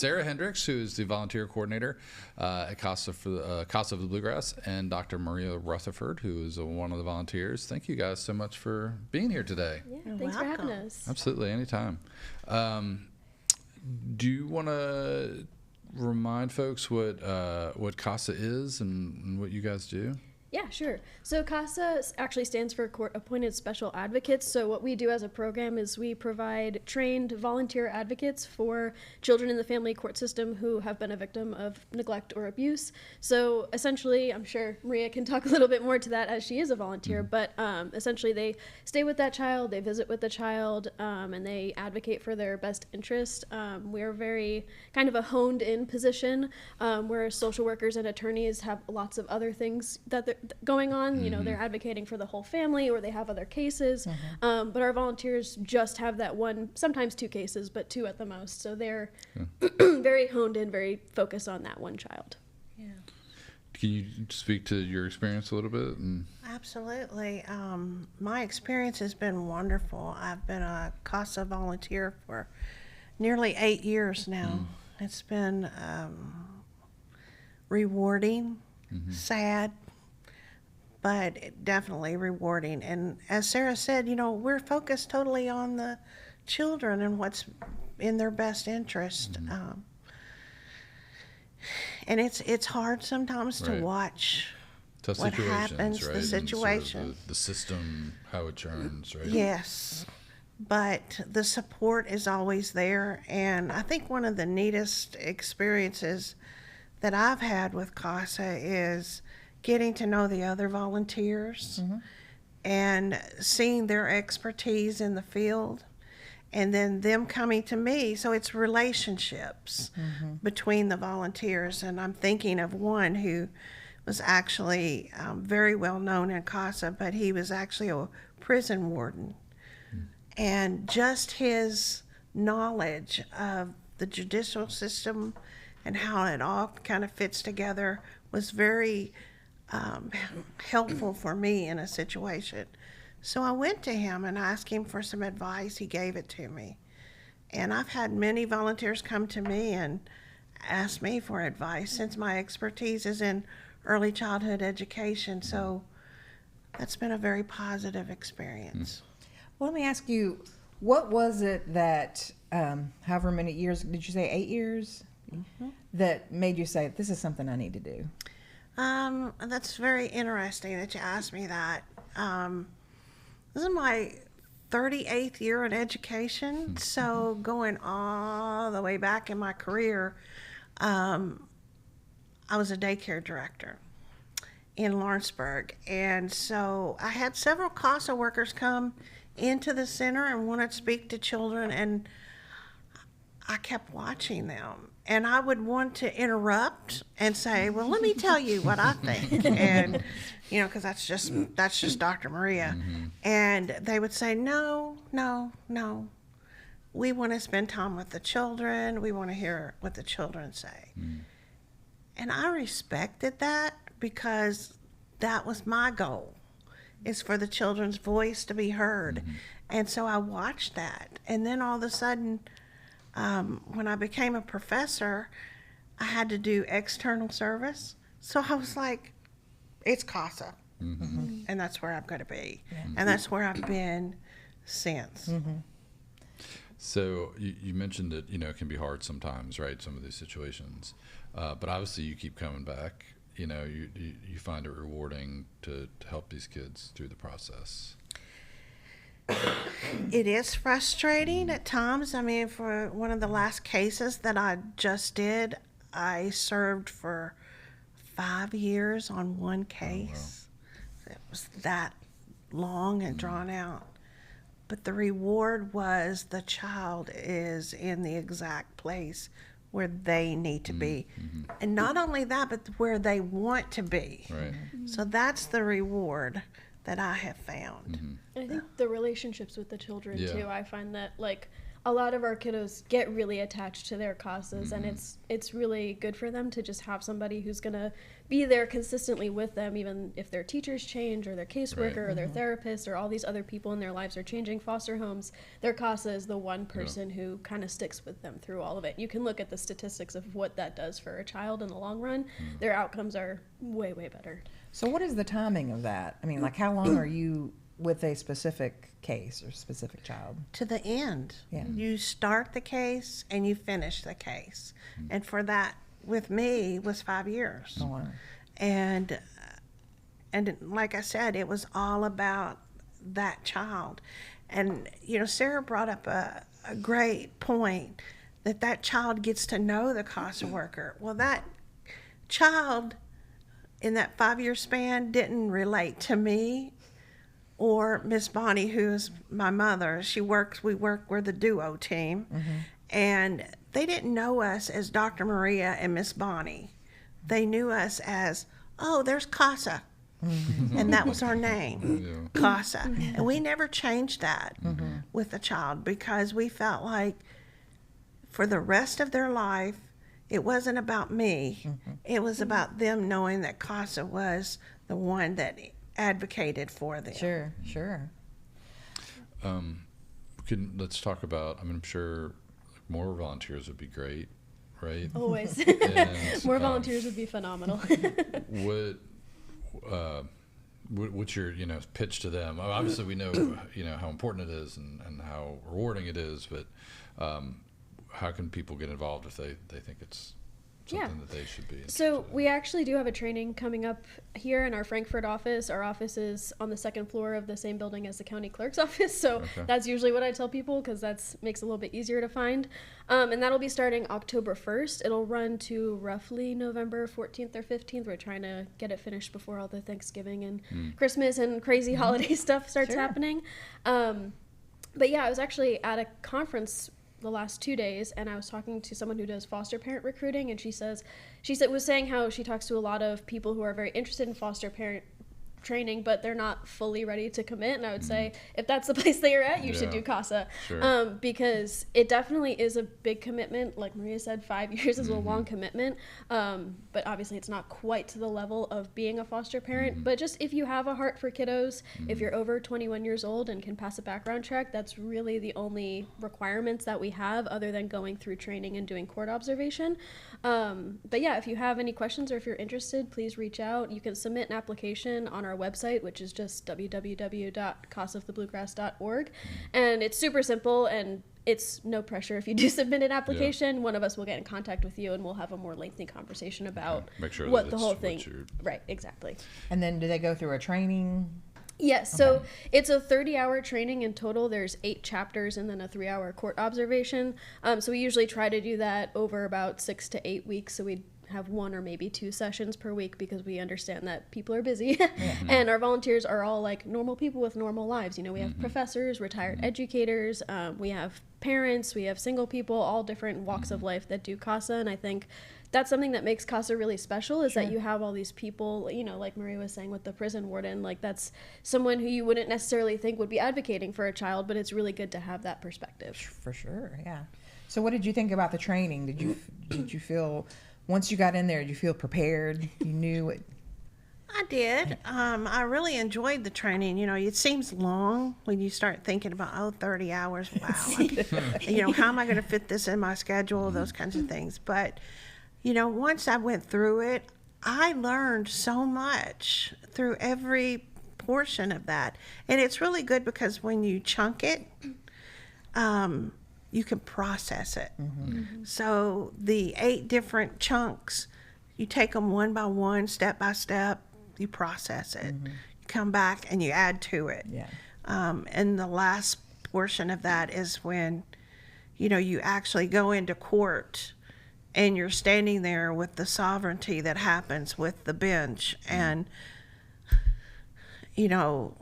Sarah Hendricks, who is the volunteer coordinator at CASA for CASA of the Bluegrass, and Dr. Maria Rutherford, who is one of the volunteers. Thank you guys so much for being here today. Yeah, You're thanks welcome. for having us. Absolutely, anytime. Do you want to remind folks what CASA is and what you guys do? Yeah, sure. So CASA actually stands for Court Appointed Special Advocates. So what we do as a program is we provide trained volunteer advocates for children in the family court system who have been a victim of neglect or abuse. So essentially, I'm sure Maria can talk a little bit more to that as she is a volunteer, but essentially they stay with that child, they visit with the child, and they advocate for their best interest. We're very kind of a honed in position where social workers and attorneys have lots of other things that they're going on. You know, they're advocating for the whole family, or they have other cases. But our volunteers just have that one, sometimes two cases, but two at the most. So they're very honed in, very focused on that one child. Yeah. Can you speak to your experience a little bit? Absolutely. My experience has been wonderful. I've been a CASA volunteer for nearly 8 years now. It's been rewarding, sad, but definitely rewarding. And as Sarah said, you know, we're focused totally on the children and what's in their best interest. And it's hard sometimes to watch Tough what situations, happens, right? the And sort of situation. the system, how it churns, right? Yes, but the support is always there. And I think one of the neatest experiences that I've had with CASA is getting to know the other volunteers and seeing their expertise in the field, and then them coming to me. So it's relationships between the volunteers. And I'm thinking of one who was actually very well known in CASA, but he was actually a prison warden. And just his knowledge of the judicial system and how it all kind of fits together was very helpful for me in a situation. So I went to him and asked him for some advice. He gave it to me. And I've had many volunteers come to me and ask me for advice, since my expertise is in early childhood education. So that's been a very positive experience. Well, let me ask you, what was it that, however many years, did you say 8 years, that made you say, this is something I need to do? That's very interesting that you asked me that. This is my 38th year in education, so going all the way back in my career, I was a daycare director in Lawrenceburg, and so I had several CASA workers come into the center and want to speak to children, and I kept watching them. And I would want to interrupt and say, well, let me tell you what I think. And, you know, because that's just Dr. Maria. And they would say, no. We want to spend time with the children. We want to hear what the children say. And I respected that, because that was my goal, is for the children's voice to be heard. And so I watched that. And then all of a sudden, when I became a professor, I had to do external service. So I was like, it's CASA. And that's where I'm going to be. And that's where I've been since. So you mentioned that, you know, it can be hard sometimes, right? Some of these situations. But obviously you keep coming back. You know, you find it rewarding to help these kids through the process. It is frustrating at times. I mean, for one of the last cases that I just did, I served for 5 years on one case. It was that long and drawn out. But the reward was the child is in the exact place where they need to be. And not only that, but where they want to be. Right. So that's the reward that I have found. And I think the relationships with the children too, I find that, like, a lot of our kiddos get really attached to their CASAs, and it's really good for them to just have somebody who's going to be there consistently with them, even if their teachers change or their caseworker or their therapist or all these other people in their lives are changing foster homes. Their CASA is the one person who kind of sticks with them through all of it. You can look at the statistics of what that does for a child in the long run. Their outcomes are way, way better. So what is the timing of that? I mean, like, how long are you with a specific case or specific child? To the end. Yeah. You start the case and you finish the case. And for that, with me, was 5 years. Oh, wow. And like I said, it was all about that child. And, you know, Sarah brought up a great point that child gets to know the CASA worker. Well, that child in that 5-year span didn't relate to me or Miss Bonnie, who is my mother. We're the duo team. And they didn't know us as Dr. Maria and Miss Bonnie. They knew us as, oh, there's CASA. And that was our name, CASA. And we never changed that with the child, because we felt like for the rest of their life, it wasn't about me. It was about them knowing that CASA was the one that advocated for them. Sure. Let's talk about, I mean, I'm sure more volunteers would be great, right? Always. And, More volunteers would be phenomenal. What's your, pitch to them? Obviously, we know, how important it is and how rewarding it is, but how can people get involved if they think it's something that they should be interested So in? we actually do have a training coming up here in our Frankfurt office. Our office is on the second floor of the same building as the county clerk's office. So that's usually what I tell people, because that makes it a little bit easier to find. And that'll be starting October 1st. It'll run to roughly November 14th or 15th. We're trying to get it finished before all the Thanksgiving and Christmas and crazy holiday stuff starts happening. But yeah, I was actually at a conference the last 2 days, and I was talking to someone who does foster parent recruiting, and she was saying how she talks to a lot of people who are very interested in foster parent training, but they're not fully ready to commit. And I would say, if that's the place that you're at, you should do CASA. Because it definitely is a big commitment. Like Maria said, 5 years is a long commitment, but obviously it's not quite to the level of being a foster parent. But just if you have a heart for kiddos, if you're over 21 years old and can pass a background check, that's really the only requirements that we have, other than going through training and doing court observation. But yeah, if you have any questions or if you're interested, please reach out. You can submit an application on our website, which is just www.casaofthebluegrass.org. And it's super simple, and it's no pressure. If you do submit an application, one of us will get in contact with you, and we'll have a more lengthy conversation about Make sure what that the it's whole what thing. you're- Right, exactly. And then do they go through a training? Yes, so it's a 30-hour training in total. There's 8 chapters and then a 3-hour court observation. So we usually try to do that over about 6 to 8 weeks. So we have 1 or maybe 2 sessions per week, because we understand that people are busy. And our volunteers are all like normal people with normal lives. We have professors, retired educators, we have parents, we have single people, all different walks of life that do CASA. And I think that's something that makes CASA really special, is that you have all these people, like Maria was saying with the prison warden, like that's someone who you wouldn't necessarily think would be advocating for a child, but it's really good to have that perspective. For sure, yeah. So what did you think about the training? Did you feel, once you got in there, did you feel prepared? You knew it? I did. I really enjoyed the training. It seems long when you start thinking about, 30 hours. Wow. How am I going to fit this in my schedule? Those kinds of things. But, once I went through it, I learned so much through every portion of that. And it's really good, because when you chunk it, you can process it. So the 8 different chunks, you take them one by one, step by step, you process it. You come back and you add to it. And the last portion of that is when, you actually go into court and you're standing there with the sovereignty that happens with the bench. And, you're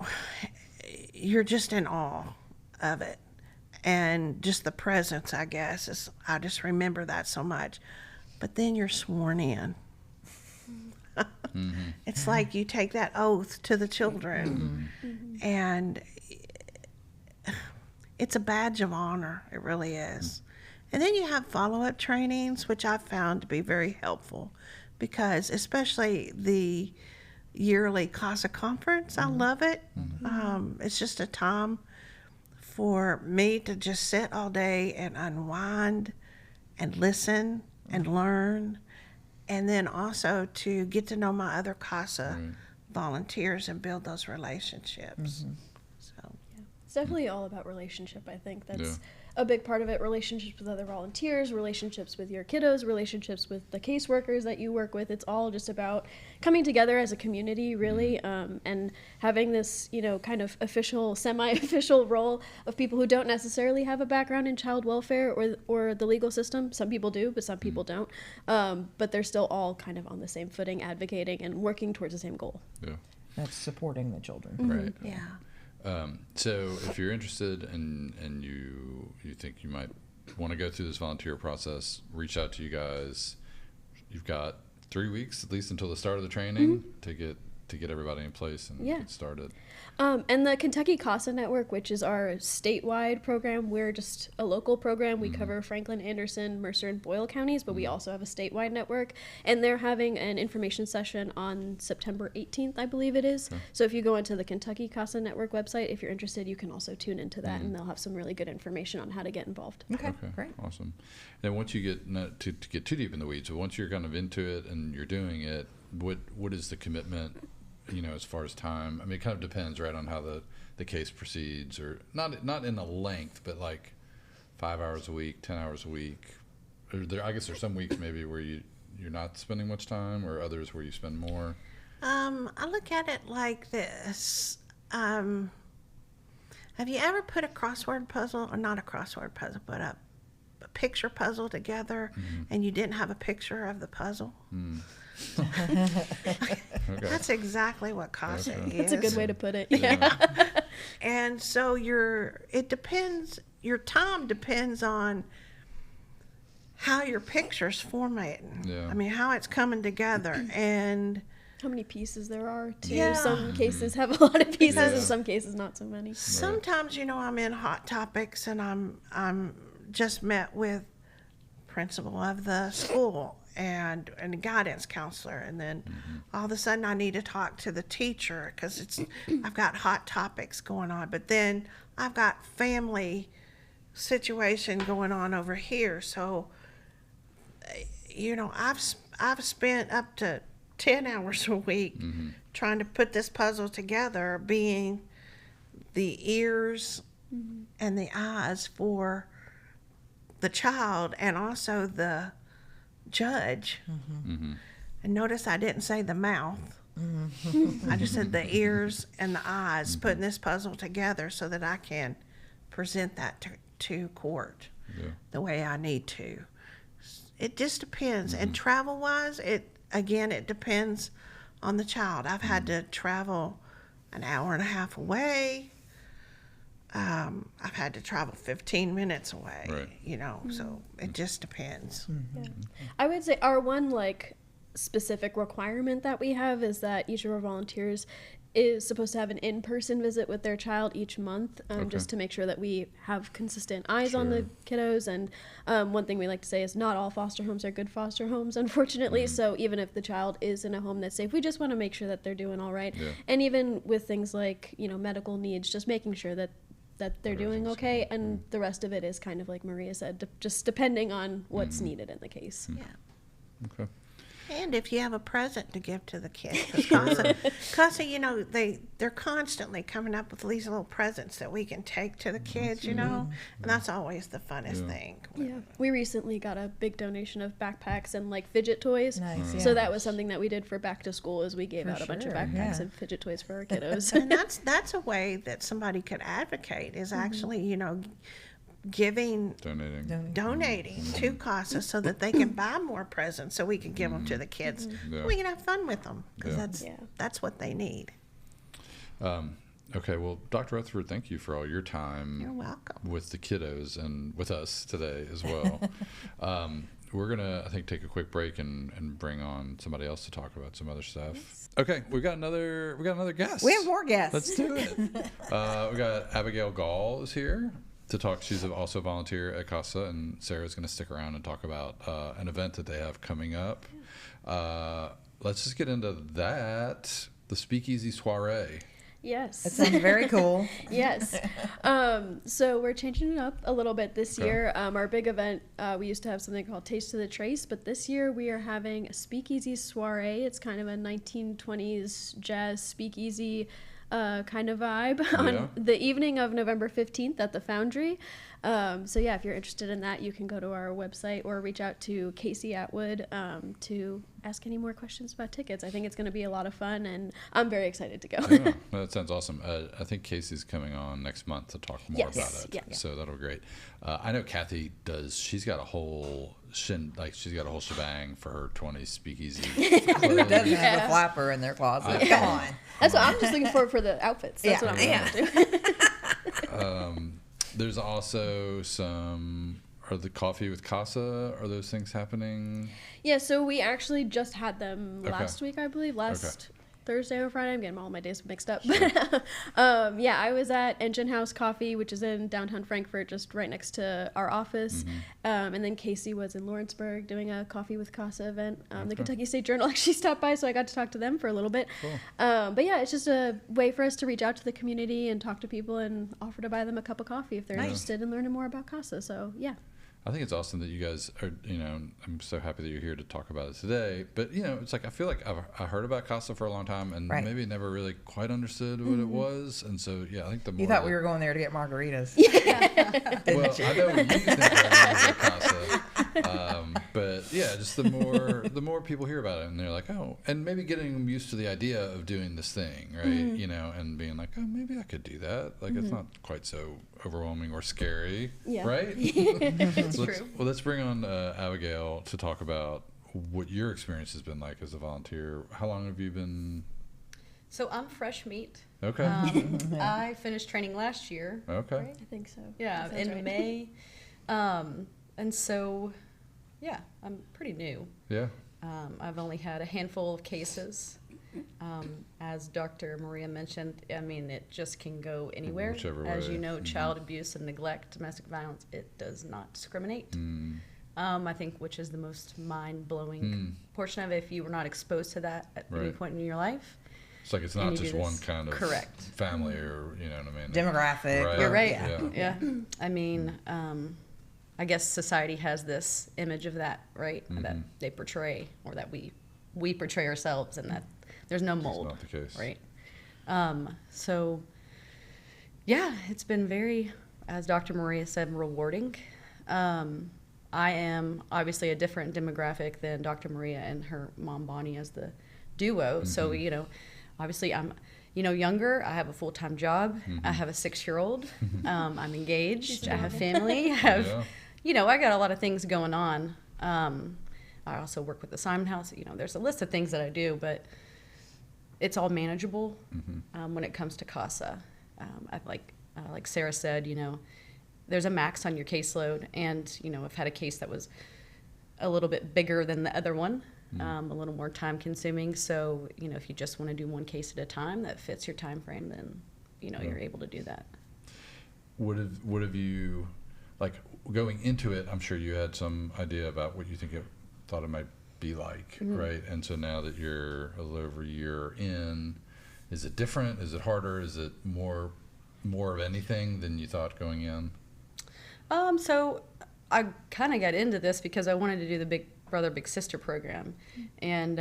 just in awe of it. And just the presence, I guess, I just remember that so much. But then you're sworn in. It's like you take that oath to the children. And it's a badge of honor. It really is. And then you have follow-up trainings, which I've found to be very helpful, because especially the yearly CASA conference, I love it. It's just a time for me to just sit all day and unwind and listen and learn, and then also to get to know my other CASA volunteers and build those relationships. So It's definitely all about relationship. I think that's a big part of it. Relationships with other volunteers, relationships with your kiddos, relationships with the caseworkers that you work with. It's all just about coming together as a community, really, and having this, kind of official, semi-official role of people who don't necessarily have a background in child welfare or the legal system. Some people do, but some people don't. But they're still all kind of on the same footing, advocating and working towards the same goal. Yeah. That's supporting the children. Right. yeah. So if you're interested and you think you might want to go through this volunteer process, reach out to you guys. You've got 3 weeks at least until the start of the training to get everybody in place and get started. And the Kentucky CASA Network, which is our statewide program, we're just a local program. We cover Franklin, Anderson, Mercer, and Boyle counties, but we also have a statewide network. And they're having an information session on September 18th, I believe it is. Okay. So if you go into the Kentucky CASA Network website, if you're interested, you can also tune into that, and they'll have some really good information on how to get involved. Okay, great. Awesome. And once you get not to get too deep in the weeds, but once you're kind of into it and you're doing it, what is the commitment? As far as time, I mean, it kind of depends, right, on how the case proceeds, or not in the length, but like 5 hours a week, 10 hours a week. I guess there's some weeks maybe where you're not spending much time, or others where you spend more. I look at it like this. Have you ever put a crossword puzzle, or not a crossword puzzle, but a picture puzzle together, and you didn't have a picture of the puzzle? Okay. That's exactly what CASA is. That's a good way to put it. And so it depends, your time depends on how your picture's formatting. Yeah. I mean, how it's coming together, and How many pieces there are, too. Yeah. Some cases have a lot of pieces, Yeah. and some cases not so many. sometimes, I'm in Hot Topics, and I'm just met with principal of the school and a guidance counselor, and then all of a sudden I need to talk to the teacher because I've got Hot Topics going on, but then I've got family situation going on over here. So I've spent up to 10 hours a week trying to put this puzzle together, being the ears and the eyes for the child and also the judge. And notice I didn't say the mouth. I just said the ears and the eyes, putting this puzzle together so that I can present that to court the way I need to. It just depends. And travel-wise, it depends on the child. I've had to travel an hour and a half away. I've had to travel 15 minutes away, Right. so it just depends. Yeah. I would say our one specific requirement that we have is that each of our volunteers is supposed to have an in-person visit with their child each month, just to make sure that we have consistent eyes on the kiddos. And one thing we like to say is not all foster homes are good foster homes, unfortunately. So even if the child is in a home that's safe, we just want to make sure that they're doing all right. Yeah. And even with things like medical needs, just making sure that they're doing okay, and the rest of it is kind of like Maria said, just depending on what's needed in the case. Yeah. Okay. And if you have a present to give to the kids, because CASA, they're constantly coming up with these little presents that we can take to the kids, and that's always the funnest thing. Yeah, we recently got a big donation of backpacks and fidget toys. Nice, So yeah. that was something that we did for back to school, is we gave For out a bunch of sure, backpacks yeah. and fidget toys for our kiddos. And that's a way that somebody could advocate, is actually, donating to CASA so that they can buy more presents, so we can give them to the kids. Yeah. We can have fun with them, because Yeah. that's what they need. Okay, well, Dr. Rutherford, thank you for all your time You're welcome. with the kiddos and with us today as well. We're going to, I think, take a quick break and bring on somebody else to talk about some other stuff. Okay, we got another guest. We have more guests. Let's do it. We got Abigail Gall is here. to talk. She's also a volunteer at CASA, and Sarah's going to stick around and talk about an event that they have coming up. Let's just get into that. The Speakeasy Soiree. Yes. That sounds very cool. Yes. So we're changing it up a little bit this year. Our big event, we used to have something called Taste of the Trace, but this year we are having a Speakeasy Soiree. It's kind of a 1920s jazz speakeasy kind of vibe on the evening of November 15th at the Foundry. So yeah, if you're interested in that, you can go to our website or reach out to Casey Atwood to ask any more questions about tickets. I think it's going to be a lot of fun, and I'm very excited to go. Yeah, that sounds awesome. I think Casey's coming on next month to talk more about it. Yeah. So that'll be great. I know Kathy does. She's got a whole shebang for her 20 speakeasy. Who doesn't have a flapper in their closet? Come on. That's what I'm just looking forward for the outfits. That's what I'm going to do. There's also are the coffee with CASA, are those things happening? Yeah, so we actually just had them last week, I believe, Thursday or Friday. I'm getting all my days mixed up. Sure. But I was at Engine House Coffee, which is in downtown Frankfurt, just right next to our office. And then Casey was in Lawrenceburg doing a Coffee with CASA event. The Kentucky State Journal actually stopped by, so I got to talk to them for a little bit. Cool. But yeah, it's just a way for us to reach out to the community and talk to people and offer to buy them a cup of coffee if they're interested in learning more about CASA. So yeah. I think it's awesome that you guys are, I'm so happy that you're here to talk about it today. But, it's like I feel like I heard about CASA for a long time and maybe never really quite understood what it was. And so, yeah, I think the more. You thought we were going there to get margaritas. Well, I know you think I remember CASA. But, yeah, just the more people hear about it and they're like, oh, and maybe getting them used to the idea of doing this thing, right? And being like, oh, maybe I could do that. Like, it's not quite so overwhelming or scary, right? It's true. Let's bring on Abigail to talk about what your experience has been like as a volunteer. How long have you been? So I'm fresh meat. Okay. I finished training last year. Okay. Right? I think so. Yeah, in right. May. And so, yeah, I'm pretty new. Yeah. I've only had a handful of cases. As Dr. Maria mentioned, I mean, it just can go anywhere. Whichever way. As you know, child abuse and neglect, domestic violence, it does not discriminate. I think, which is the most mind-blowing portion of it, if you were not exposed to that at any point in your life. It's like it's not just one kind of family or, you know what I mean? Demographic. Right. You're right. Yeah. I mean, I guess society has this image of that, right? That they portray, or that we portray ourselves, and that there's no mold. That's not the case. Right. So, yeah, it's been very, as Dr. Maria said, rewarding. I am obviously a different demographic than Dr. Maria and her mom, Bonnie, as the duo. So, obviously I'm, younger. I have a full-time job. I have a 6-year-old. I'm engaged. I have family. I have, I got a lot of things going on. I also work with the Simon House. There's a list of things that I do, but it's all manageable when it comes to CASA. Like Sarah said, there's a max on your caseload, and I've had a case that was a little bit bigger than the other one, a little more time consuming. So if you just want to do one case at a time that fits your time frame, then you're able to do that. What have you, like, going into it? I'm sure you had some idea about what you thought it might be like, right? And so now that you're a little over a year in, is it different? Is it harder? Is it more of anything than you thought going in? So I kind of got into this because I wanted to do the Big Brother Big Sister program, and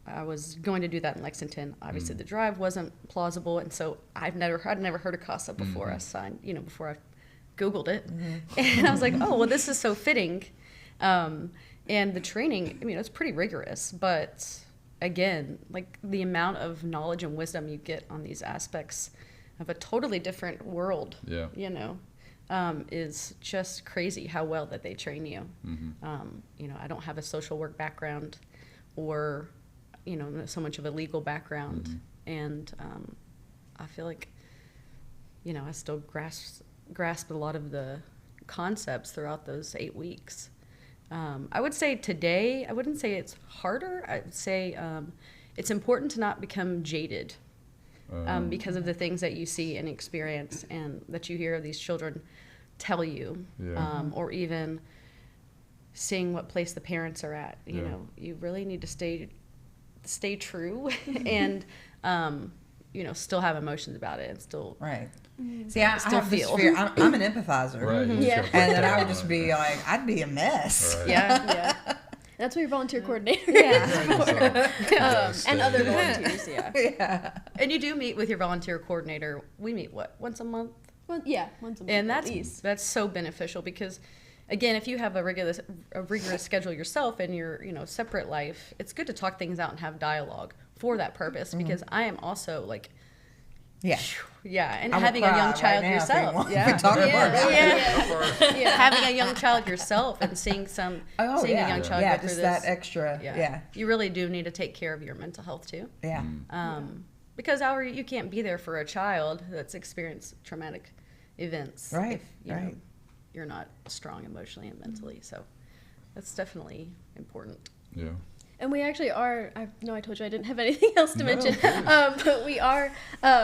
I was going to do that in Lexington. Obviously, the drive wasn't plausible, and so I'd never heard of CASA before I signed. Before I Googled it, and I was like, oh, well, this is so fitting. And the training, it's pretty rigorous, but again, like the amount of knowledge and wisdom you get on these aspects of a totally different world, is just crazy how well that they train you. I don't have a social work background or, so much of a legal background. And I feel like, I still grasp a lot of the concepts throughout those 8 weeks. I would say today, I wouldn't say it's harder. I would say it's important to not become jaded because of the things that you see and experience and that you hear of these children tell you, Yeah. or even seeing what place the parents are at. You Yeah. know, you really need to stay true and, you know, still have emotions about it and still. Right. See, I Still have this feel. fear. I'm an empathizer. Right. you just Yeah. gotta break And then I down would just on be it. like, I'd be a mess. Right. Yeah. That's what your volunteer coordinator Yeah. is for. And other volunteers, yeah. Yeah. And you do meet with your volunteer coordinator. We meet once a month? Well, yeah, once a month And at least. that's so beneficial because, again, if you have a rigorous schedule yourself in your, you know, separate life, it's good to talk things out and have dialogue for that purpose. Because I am also like, Yeah. and I will having a cry young right child now if we yourself, want- yeah, we talk about it. having a young child yourself and seeing seeing a young child yeah, go through just this, that extra. Yeah. you really do need to take care of your mental health too. Yeah. Because you can't be there for a child that's experienced traumatic events Right, if you know, right. you're not strong emotionally and mentally. So that's definitely important. Yeah. And we actually are, I know I told you I didn't have anything else to No, mention, please. but we are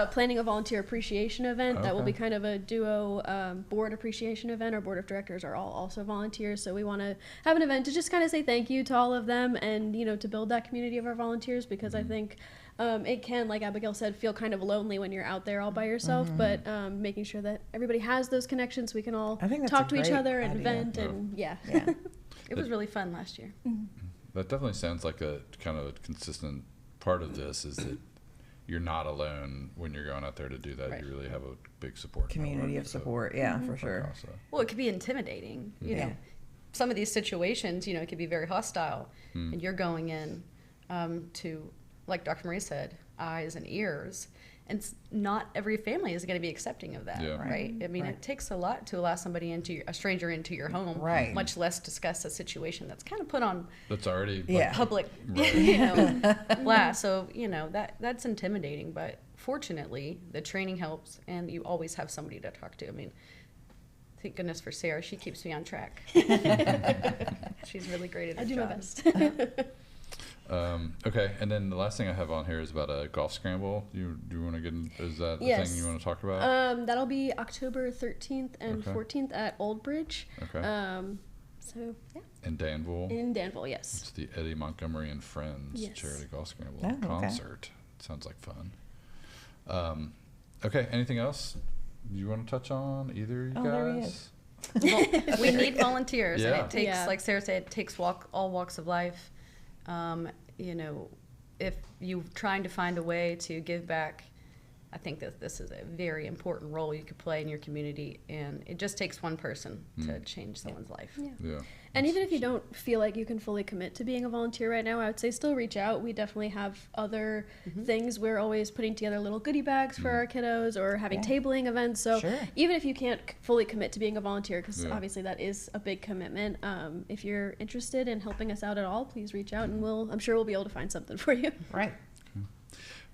planning a volunteer appreciation event that will Okay. be kind of a duo board appreciation event. Our board of directors are all also volunteers, so we want to have an event to just kind of say thank you to all of them and, you know, to build that community of our volunteers because I think it can, like Abigail said, feel kind of lonely when you're out there all by yourself, but making sure that everybody has those connections, we can all I think that's talk a to each great other and idea. vent and Yeah. It was really fun last year. That definitely sounds like a kind of a consistent part of this is that you're not alone when you're going out there to do that. Right. You really have a big support Community network, of support. Yeah, for sure. CASA. Well, it could be intimidating. You Yeah. know, some of these situations, you know, it could be very hostile, and you're going in to, like Dr. Marie said, eyes and ears. And not every family is going to be accepting of that, Yeah. right? I mean, Right. it takes a lot to allow somebody a stranger into your home, Right. much less discuss a situation that's kind of put on That's already like, Yeah. public, Right. you know, blast. So, you know, that's intimidating, but fortunately, the training helps, and you always have somebody to talk to. I mean, thank goodness for Sarah. She keeps me on track. She's really great at her I do job. my best. Okay, and then the last thing I have on here is about a golf scramble. Do you want to get in, is that the Yes. thing you want to talk about? That'll be October 13th and Okay. 14th at Old Bridge. Okay. So, yeah, In Danville. in Danville, yes. It's the Eddie Montgomery and Friends Yes. Charity Golf Scramble Oh, okay. concert. Sounds like fun. Okay, anything else you want to touch on, either of you Oh, there he guys? Well, we need volunteers, and Yeah. it takes, Yeah. like Sarah said, it takes all walks of life. You know, if you're trying to find a way to give back, I think that this is a very important role you could play in your community, and it just takes one person to change someone's life. Yeah. Yeah. And even if you don't feel like you can fully commit to being a volunteer right now, I would say still reach out. We definitely have other things. We're always putting together little goodie bags for our kiddos or having tabling events. So Sure. even if you can't fully commit to being a volunteer, because Yeah. obviously that is a big commitment, if you're interested in helping us out at all, please reach out and I'm sure we'll be able to find something for you. Right.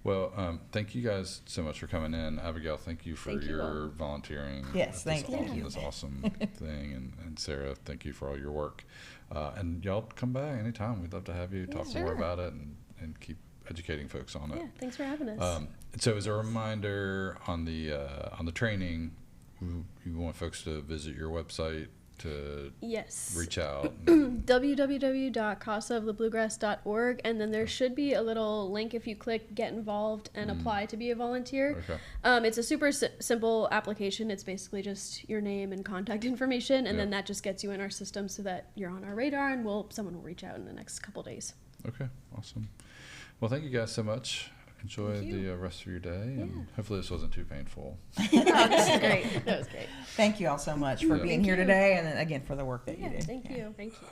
Well, thank you guys so much for coming in. Abigail, thank you for Thank you your all. volunteering. Yes, at this thank you. This awesome thing. And Sarah, thank you for all your work. And y'all come back anytime. We'd love to have you talk more sure. about it and keep educating folks on it. Yeah, thanks for having us. So as a reminder on the training, you want folks to visit your website to Yes. reach out. www.casaofthebluegrass.org, and then there should be a little link if you click get involved and apply to be a volunteer. Okay. It's a super simple application. It's basically just your name and contact information, and then Yeah. that just gets you in our system so that you're on our radar, and someone will reach out in the next couple days. Okay, awesome. Well, thank you guys so much. Enjoy Thank you. the rest of your day, and hopefully this wasn't too painful. This is great. That was great. Thank you all so much for Yeah. being Thank here you. today and then again for the work that you Yeah, do. thank you. Thank you.